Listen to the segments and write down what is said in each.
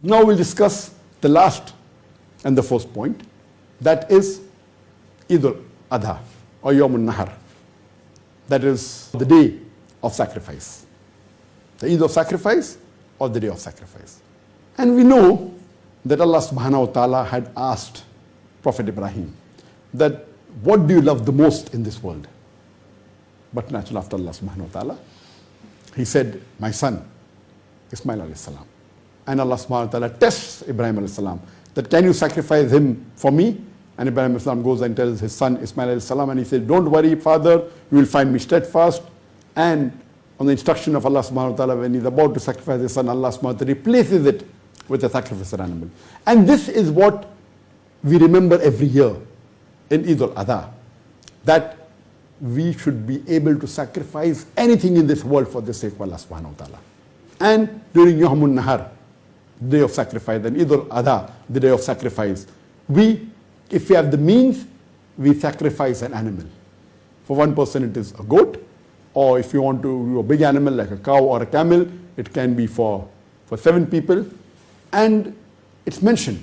Now we'll discuss the last and the first point, that is Eid al-Adha or Youm Nahr. That is the day of sacrifice. The Eid of sacrifice or the day of sacrifice. And we know that Allah subhanahu wa ta'ala had asked Prophet Ibrahim that what do you love the most in this world? But naturally after Allah subhanahu wa ta'ala, he said, my son, Ismail alayhi salam. And Allah subhanahu wa ta'ala tests Ibrahim alayhi salam that can you sacrifice him for me? And Ibrahim alayhi salam goes and tells his son Ismail alayhi salam, and he said, don't worry father, you will find me steadfast. And on the instruction of Allah subhanahu wa ta'ala, when he's about to sacrifice his son, Allah subhanahu wa ta'ala replaces it with a sacrificial animal. And this is what we remember every year in Eid al-Adha, that we should be able to sacrifice anything in this world for the sake of Allah subhanahu wa ta'ala. And during Youm Nahr, day of sacrifice, and Eid al-Adha, the day of sacrifice, if we have the means, we sacrifice an animal. For one person it is a goat, or if you want to do a big animal like a cow or a camel, it can be for 7 people. And it's mentioned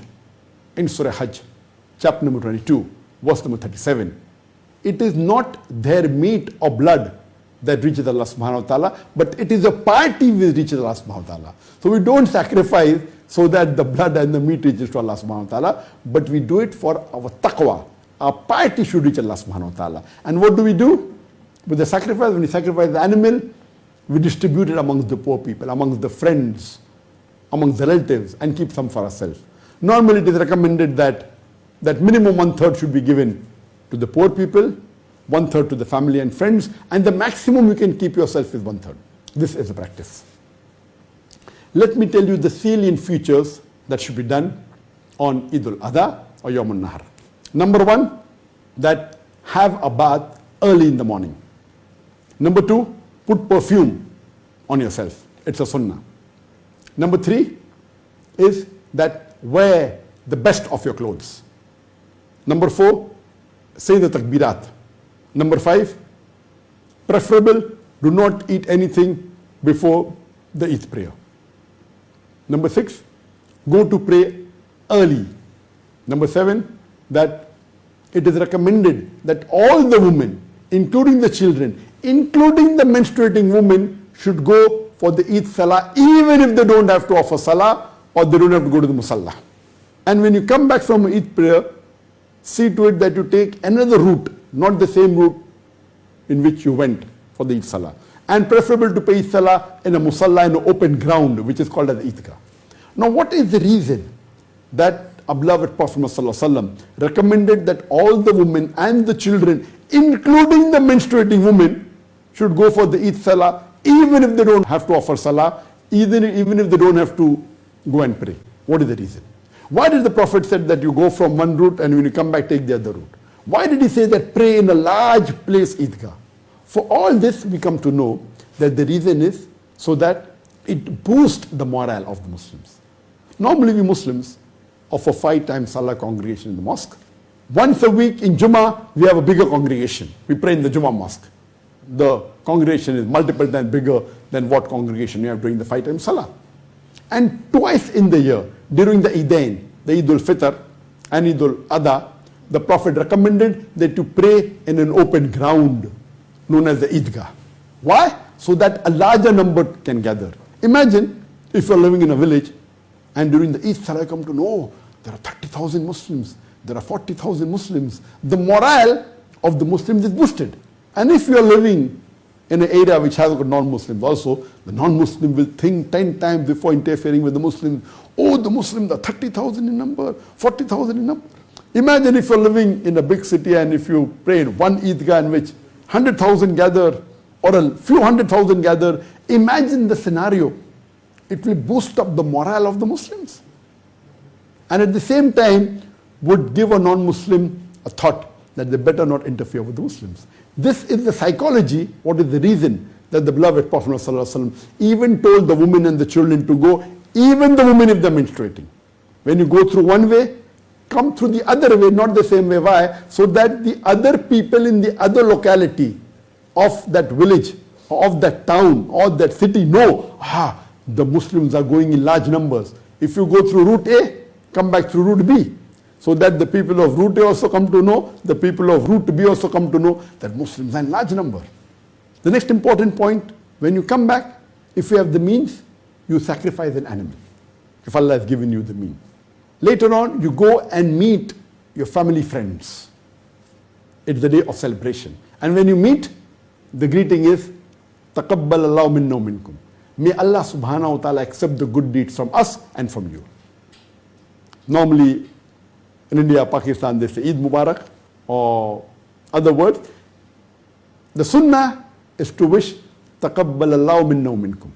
in Surah Hajj, chapter number 22, verse number 37. It is not their meat or blood that reaches Allah subhanahu wa ta'ala, but it is a piety which reaches Allah subhanahu wa ta'ala. So we don't sacrifice so that the blood and the meat reaches to Allah subhanahu wa ta'ala, but we do it for our taqwa. Our piety should reach Allah subhanahu wa ta'ala. And what do we do? With the sacrifice, when we sacrifice the animal, we distribute it amongst the poor people, amongst the friends, amongst the relatives, and keep some for ourselves. Normally it is recommended that minimum 1/3 should be given to the poor people, 1/3 to the family and friends, and the maximum you can keep yourself is 1/3. This is the practice. Let me tell you the salient features that should be done on Eid al-Adha or Youm Nahr. Number 1, that have a bath early in the morning. Number 2, put perfume on yourself. It's a sunnah. Number 3 is that wear the best of your clothes. Number 4, say the takbirat. Number 5, preferable, do not eat anything before the Eid prayer. Number 6, go to pray early. Number 7, that it is recommended that all the women, including the children, including the menstruating women, should go for the Eid Salah, even if they don't have to offer Salah or they don't have to go to the Musalla. And when you come back from Eid prayer, see to it that you take another route, not the same route in which you went for the Eid Salah. And preferable to pay Eid Salah in a Musalla, in an open ground, which is called as Eidgah. Now what is the reason that our beloved Prophet ﷺ recommended that all the women and the children, including the menstruating women, should go for the Eid Salah, even if they don't have to offer Salah, even if they don't have to go and pray? What is the reason? Why did the Prophet say that you go from one route and when you come back take the other route? Why did he say that pray in a large place Eidgah? For all this we come to know that the reason is so that it boosts the morale of the Muslims. Normally we Muslims offer 5 times Salah congregation in the mosque. Once a week in Jummah we have a bigger congregation. We pray in the Jummah mosque. The congregation is multiple times bigger than what congregation we have during the 5 times Salah. And twice in the year, during the Eidain, the Eid al-Fitr and Eid al-Adha, the Prophet recommended that you pray in an open ground known as the Eidgah. Why? So that a larger number can gather. Imagine if you're living in a village and during the Eid Salah you come to know there are 30,000 Muslims, there are 40,000 Muslims. The morale of the Muslims is boosted. And if you're living in an area which has got non-Muslims also, the non-Muslim will think 10 times before interfering with the Muslims. Oh, the Muslims are 30,000 in number, 40,000 in number. Imagine if you're living in a big city and if you pray in one Eidgah in which 100,000 gather or a few 100,000 gather. Imagine the scenario. It will boost up the morale of the Muslims. And at the same time would give a non-Muslim a thought that they better not interfere with the Muslims. This is the psychology, what is the reason that the beloved Prophet ﷺ even told the women and the children to go, even the women if they're menstruating. When you go through one way, come through the other way, not the same way. Why? So that the other people in the other locality of that village, or of that town, or that city know, the Muslims are going in large numbers. If you go through route A, come back through route B, so that the people of route A also come to know, the people of route B also come to know that Muslims are in large number. The next important point, when you come back, if you have the means, you sacrifice an animal, if Allah has given you the means. Later on, you go and meet your family friends. It's the day of celebration. And when you meet, the greeting is, تَقَبَّلَ اللَّهُ مِنَّا وَمِنْكُمْ. May Allah subhanahu wa ta'ala accept the good deeds from us and from you. Normally, in India, Pakistan, they say Eid Mubarak or other words. The sunnah is to wish, تَقَبَّلَ اللَّهُ مِنَّا وَمِنْكُمْ.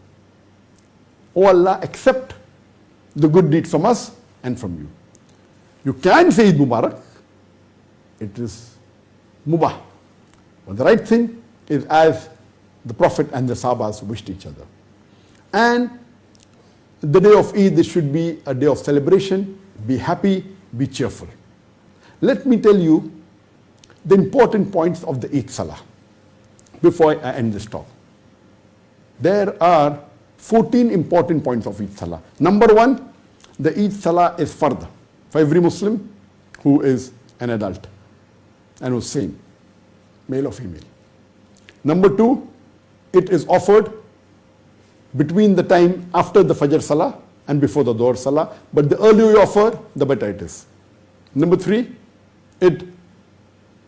Oh Allah, accept the good deeds from us and from you. You can say Eid Mubarak. It is mubah. But the right thing is as the Prophet and the Sahabas wished each other. And the day of Eid, this should be a day of celebration. Be happy, be cheerful. Let me tell you the important points of the Eid Salah before I end this talk. There are 14 important points of Eid Salah. Number one, the Eid Salah is fard for every Muslim who is an adult and who's sane, male or female. Number two, it is offered between the time after the Fajr Salah and before the Dhuhr Salah, but the earlier you offer, the better it is. Number three, it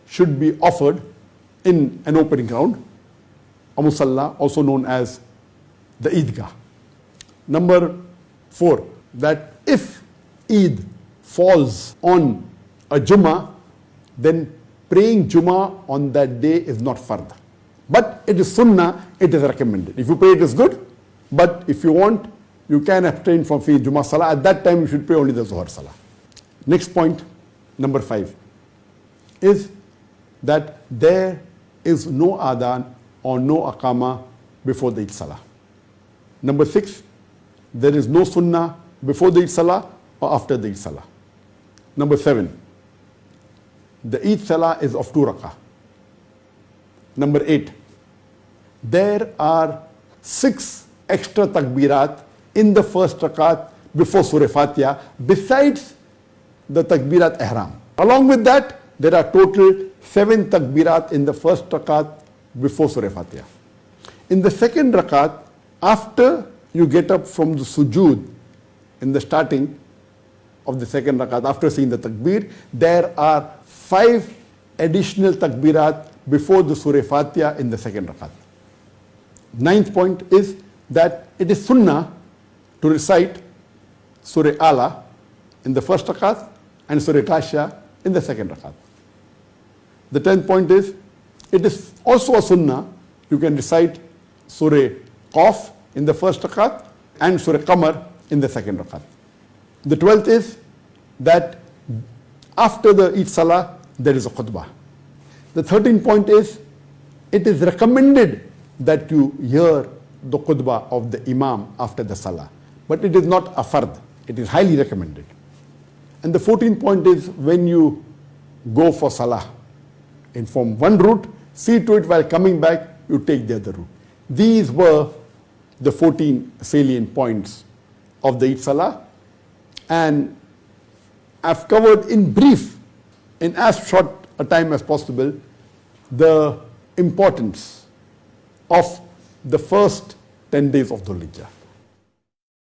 should be offered in an open ground, a musalla, also known as the Eidgah. Number four, that if Eid falls on a Jummah, then praying Jummah on that day is not fard. But it is sunnah, it is recommended. If you pray, it is good. But if you want, you can abstain from praying Jummah Salah. At that time, you should pray only the Zuhr Salah. Next point, number 5, is that there is no adhan or no aqama before the Eid Salah. Number 6, there is no sunnah before the Eid Salah or after the Eid Salah. Number 7, the Eid Salah is of 2 rakah. Number 8, there are 6 extra takbirat in the first rakat before Surah Fatiha, besides the takbirat ihram. Along with that, there are total 7 takbirat in the first rakat before Surah Fatiha. In the second rakat, after you get up from the sujood, in the starting of the second rakat, after seeing the takbir, there are 5 additional takbirat before the Surah Fatiha in the second rakat. 9th point is that it is sunnah to recite Surah Ala in the first rakat and Surah Ghashiyah in the second rakat. The 10th point is, it is also a sunnah, you can recite Surah Qaf in the first rakat and Surah Qamar in the second rakat. The 12th is that after the Eid Salah, there is a khutbah. The 13th point is, it is recommended that you hear the khutbah of the Imam after the Salah. But it is not a fard. It is highly recommended. And the 14th point is, when you go for Salah from one route, see to it while coming back, you take the other route. These were the 14 salient points of the Eid Salah. And I've covered in brief, in as short a time as possible, the importance of the first 10 days of Dhul Hijjah.